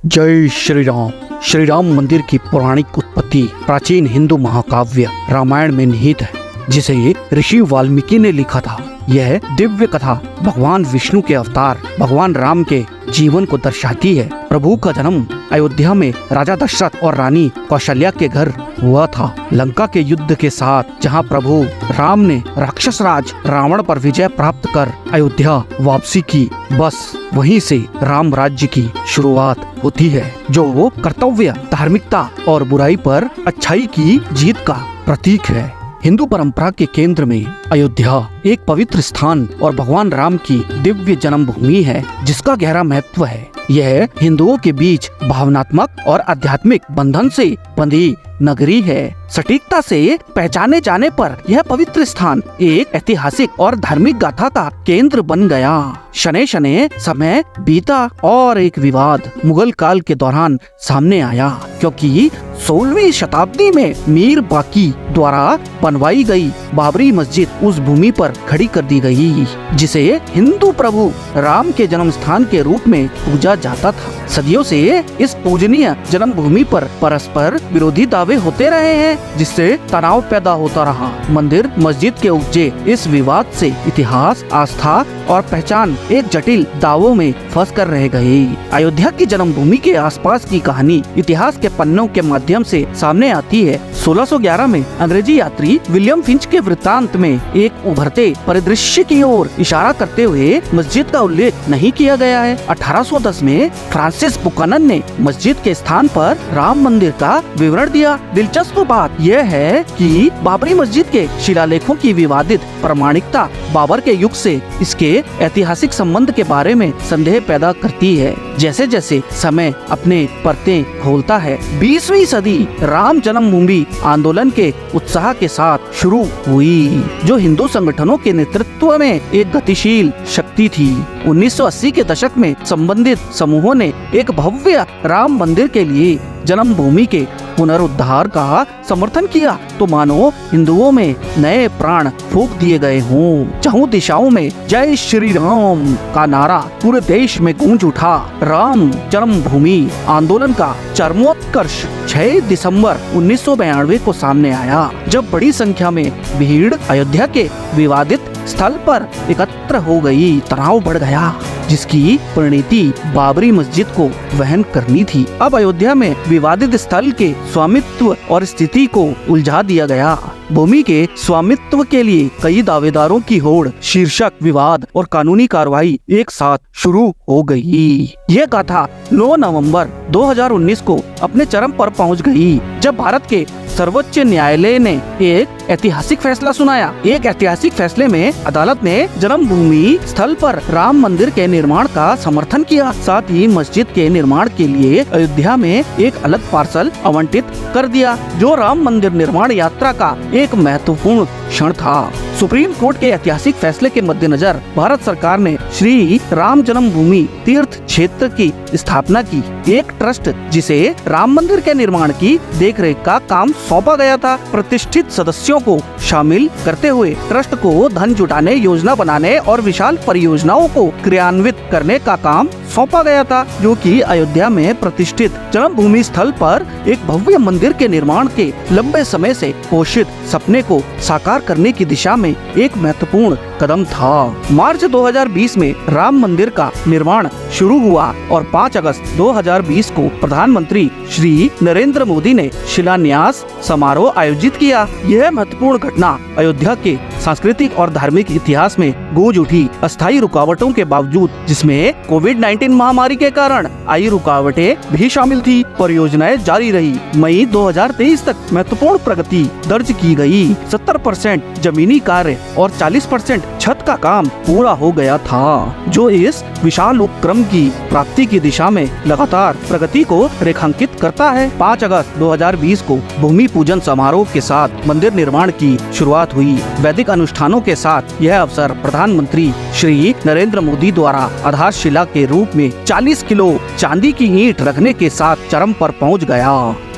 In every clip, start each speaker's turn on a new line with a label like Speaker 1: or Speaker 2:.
Speaker 1: जय श्री राम। श्री राम मंदिर की पौराणिक उत्पत्ति प्राचीन हिंदू महाकाव्य रामायण में निहित है, जिसे ऋषि वाल्मीकि ने लिखा था। यह दिव्य कथा भगवान विष्णु के अवतार भगवान राम के जीवन को दर्शाती है। प्रभु का जन्म अयोध्या में राजा दशरथ और रानी कौशल्या के घर हुआ था। लंका के युद्ध के साथ जहां प्रभु राम ने राक्षस राज रावण पर विजय प्राप्त कर अयोध्या वापसी की, बस वहीं से राम राज्य की शुरुआत होती है, जो वो कर्तव्य, धार्मिकता और बुराई पर अच्छाई की जीत का प्रतीक है। हिंदू परंपरा के केंद्र में अयोध्या एक पवित्र स्थान और भगवान राम की दिव्य जन्मभूमि है, जिसका गहरा महत्व है। यह हिंदुओं के बीच भावनात्मक और आध्यात्मिक बंधन से बंधी नगरी है। सटीकता से पहचाने जाने पर यह पवित्र स्थान एक ऐतिहासिक और धार्मिक गाथा का केंद्र बन गया। शनै शनै समय बीता और एक विवाद मुगल काल के दौरान सामने आया, क्योंकि 16वीं शताब्दी में मीर बाकी द्वारा बनवाई गई बाबरी मस्जिद उस भूमि पर खड़ी कर दी गई, जिसे हिंदू प्रभु राम के जन्म स्थान के रूप में पूजा जाता था। सदियों से इस पूजनीय जन्मभूमि पर परस्पर विरोधी दावे होते रहे हैं, जिससे तनाव पैदा होता रहा। मंदिर मस्जिद के उपजे इस विवाद से इतिहास, आस्था और पहचान एक जटिल दावों में फंस कर रह गई। अयोध्या की जन्मभूमि के आसपास की कहानी इतिहास के पन्नों के माध्यम से सामने आती है। 1611 में अंग्रेजी यात्री विलियम फिंच के वृत्तांत में एक उभरते परिदृश्य की ओर इशारा करते हुए मस्जिद का उल्लेख नहीं किया गया है। 1810 में फ्रांसिस बुकनन ने मस्जिद के स्थान पर राम मंदिर का विवरण दिया। दिलचस्प बात यह है कि बाबरी मस्जिद के शिलालेखों की विवादित प्रामाणिकता बाबर के युग से इसके ऐतिहासिक संबंध के बारे में संदेह पैदा करती है। जैसे जैसे समय अपने परतें खोलता है, 20वीं सदी राम जन्मभूमि आंदोलन के उत्साह के साथ शुरू हुई, जो हिंदू संगठनों के नेतृत्व में एक गतिशील शक्ति थी। 1980 के दशक में संबंधित समूहों ने एक भव्य राम मंदिर के लिए जन्मभूमि के पुनरुद्धार का समर्थन किया, तो मानो हिंदुओं में नए प्राण फूंक दिए गए हों। चारों दिशाओं में जय श्री राम का नारा पूरे देश में गूंज उठा। राम जन्मभूमि आंदोलन का चरमोत्कर्ष 6 दिसंबर 1992 को सामने आया, जब बड़ी संख्या में भीड़ अयोध्या के विवादित स्थल पर एकत्र हो गई। तनाव बढ़ गया, जिसकी परिणति बाबरी मस्जिद को वहन करनी थी। अब अयोध्या में विवादित स्थल के स्वामित्व और स्थिति को उलझा दिया गया। भूमि के स्वामित्व के लिए कई दावेदारों की होड़, शीर्षक, विवाद और कानूनी कार्रवाई एक साथ शुरू हो गई। यह गाथा 9 नवंबर 2019 को अपने चरम पर पहुंच गई, जब भारत के सर्वोच्च न्यायालय ने एक ऐतिहासिक फैसला सुनाया। एक ऐतिहासिक फैसले में अदालत ने जन्मभूमि स्थल पर राम मंदिर के निर्माण का समर्थन किया, साथ ही मस्जिद के निर्माण के लिए अयोध्या में एक अलग पार्सल आवंटित कर दिया, जो राम मंदिर निर्माण यात्रा का एक महत्वपूर्ण क्षण था। सुप्रीम कोर्ट के ऐतिहासिक फैसले के मद्देनजर भारत सरकार ने श्री राम जन्मभूमि तीर्थ क्षेत्र की स्थापना की। एक ट्रस्ट, जिसे राम मंदिर के निर्माण की देखरेख का काम सौंपा गया था, प्रतिष्ठित सदस्यों को शामिल करते हुए ट्रस्ट को धन जुटाने, योजना बनाने और विशाल परियोजनाओं को क्रियान्वित करने का काम सौंपा गया था, जो कि अयोध्या में प्रतिष्ठित जन्मभूमि स्थल पर एक भव्य मंदिर के निर्माण के लंबे समय से घोषित सपने को साकार करने की दिशा में एक महत्वपूर्ण कदम था। मार्च 2020 में राम मंदिर का निर्माण शुरू हुआ और 5 अगस्त 2020 को प्रधानमंत्री श्री नरेंद्र मोदी ने शिलान्यास समारोह आयोजित किया। यह महत्वपूर्ण घटना अयोध्या के सांस्कृतिक और धार्मिक इतिहास में गूंज उठी। अस्थायी रुकावटों के बावजूद, जिसमें कोविड-19 महामारी के कारण आई रुकावटें भी शामिल थी, परियोजनाएं जारी रही। मई 2023 तक महत्वपूर्ण प्रगति दर्ज की गई। 70% जमीनी कार्य और 40% छत का काम पूरा हो गया था, जो इस विशाल उपक्रम की प्राप्ति की दिशा में लगातार प्रगति को रेखांकित करता है। 5 अगस्त 2020 को भूमि पूजन समारोह के साथ मंदिर निर्माण की शुरुआत हुई। वैदिक अनुष्ठानों के साथ यह अवसर प्रधानमंत्री श्री नरेंद्र मोदी द्वारा आधारशिला के रूप में 40 किलो चांदी की ईंट रखने के साथ चरम पर पहुंच गया।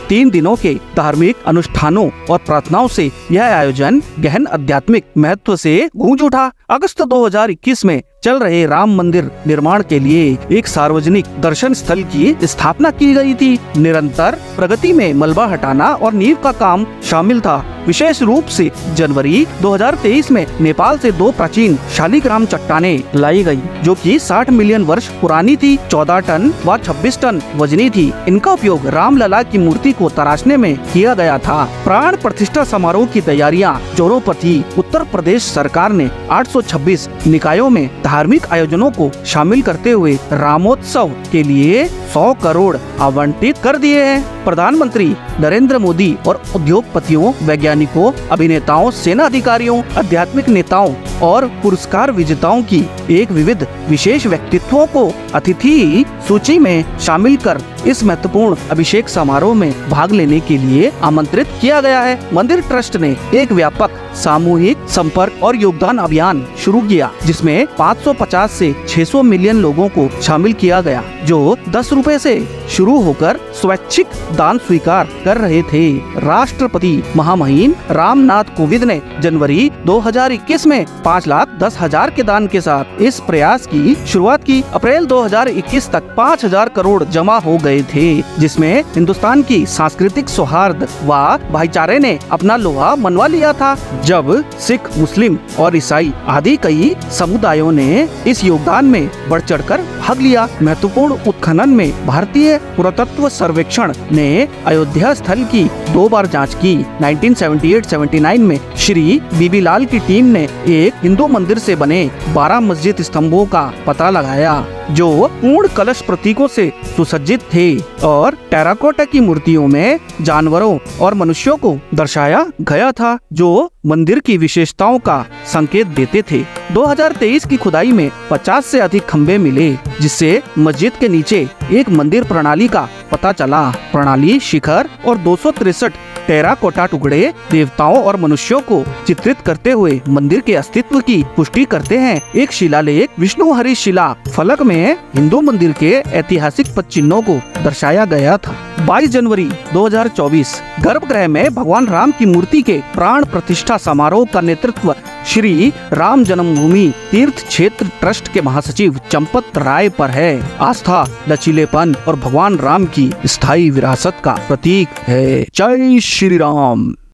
Speaker 1: 3 दिनों के धार्मिक अनुष्ठानों और प्रार्थनाओं से यह आयोजन गहन आध्यात्मिक महत्व से गूंज उठा। अगस्त 2021 में चल रहे राम मंदिर निर्माण के लिए एक सार्वजनिक दर्शन स्थल की स्थापना की गई थी। निरंतर प्रगति में मलबा हटाना और नींव का काम शामिल था। विशेष रूप से जनवरी 2023 में नेपाल से 2 प्राचीन शालिग्राम चट्टानें लाई गई, जो कि 60 मिलियन वर्ष पुरानी थी, 14 टन व 26 टन वजनी थी। इनका उपयोग रामलला की मूर्ति को तराशने में किया गया था। प्राण प्रतिष्ठा समारोह की तैयारियां जोरों पर थी। उत्तर प्रदेश सरकार ने 826 निकायों में धार्मिक आयोजनों को शामिल करते हुए रामोत्सव के लिए 100 करोड़ आवंटित कर दिए हैं। प्रधानमंत्री नरेंद्र मोदी और उद्योगपतियों, वैज्ञानिकों, अभिनेताओं, सेना अधिकारियों, आध्यात्मिक नेताओं और पुरस्कार विजेताओं की एक विविध विशेष व्यक्तित्वों को अतिथि सूची में शामिल कर इस महत्वपूर्ण अभिषेक समारोह में भाग लेने के लिए आमंत्रित किया गया है। मंदिर ट्रस्ट ने एक व्यापक सामूहिक संपर्क और योगदान अभियान शुरू किया, जिसमें 550 से 600 मिलियन लोगों को शामिल किया गया, जो 10 रुपए से शुरू होकर स्वैच्छिक दान स्वीकार कर रहे थे। राष्ट्रपति महामहिम रामनाथ कोविंद ने जनवरी 2021 में 5,10,000 के दान के साथ इस प्रयास की शुरुआत की। अप्रैल 2021 तक 5,000 करोड़ जमा हो गए थे, जिसमें हिंदुस्तान की सांस्कृतिक सौहार्द व भाईचारे ने अपना लोहा मनवा लिया था। जब सिख, मुस्लिम और ईसाई आदि कई समुदायों ने इस योगदान में बढ़ चढ़कर भाग लिया। महत्वपूर्ण उत्खनन में भारतीय पुरातत्व सर्वेक्षण ने अयोध्या स्थल की 2 बार जांच की। 1978-79 में श्री बीबी लाल की टीम ने एक हिंदू मंदिर से बने 12 मस्जिद स्तंभों का पता लगाया, जो पूर्ण कलश प्रतीकों से सुसज्जित थे और टेराकोटा की मूर्तियों में जानवरों और मनुष्यों को दर्शाया गया था, जो मंदिर की विशेषताओं का संकेत देते थे। 2023 की खुदाई में 50 से अधिक खंबे मिले, जिससे मस्जिद के नीचे एक मंदिर प्रणाली का पता चला। प्रणाली, शिखर और 263 टेराकोटा टुकड़े देवताओं और मनुष्यों को चित्रित करते हुए मंदिर के अस्तित्व की पुष्टि करते हैं। एक शिलालेख विष्णुहरि शिला फलक में हिंदू मंदिर के ऐतिहासिक पद चिन्हों को दर्शाया गया था। 22 जनवरी 2024 गर्भगृह में भगवान राम की मूर्ति के प्राण प्रतिष्ठा समारोह का नेतृत्व श्री राम जन्मभूमि तीर्थ क्षेत्र ट्रस्ट के महासचिव चंपत राय पर है। आस्था, लचीलेपन और भगवान राम की स्थायी विरासत का प्रतीक है। जय श्री राम।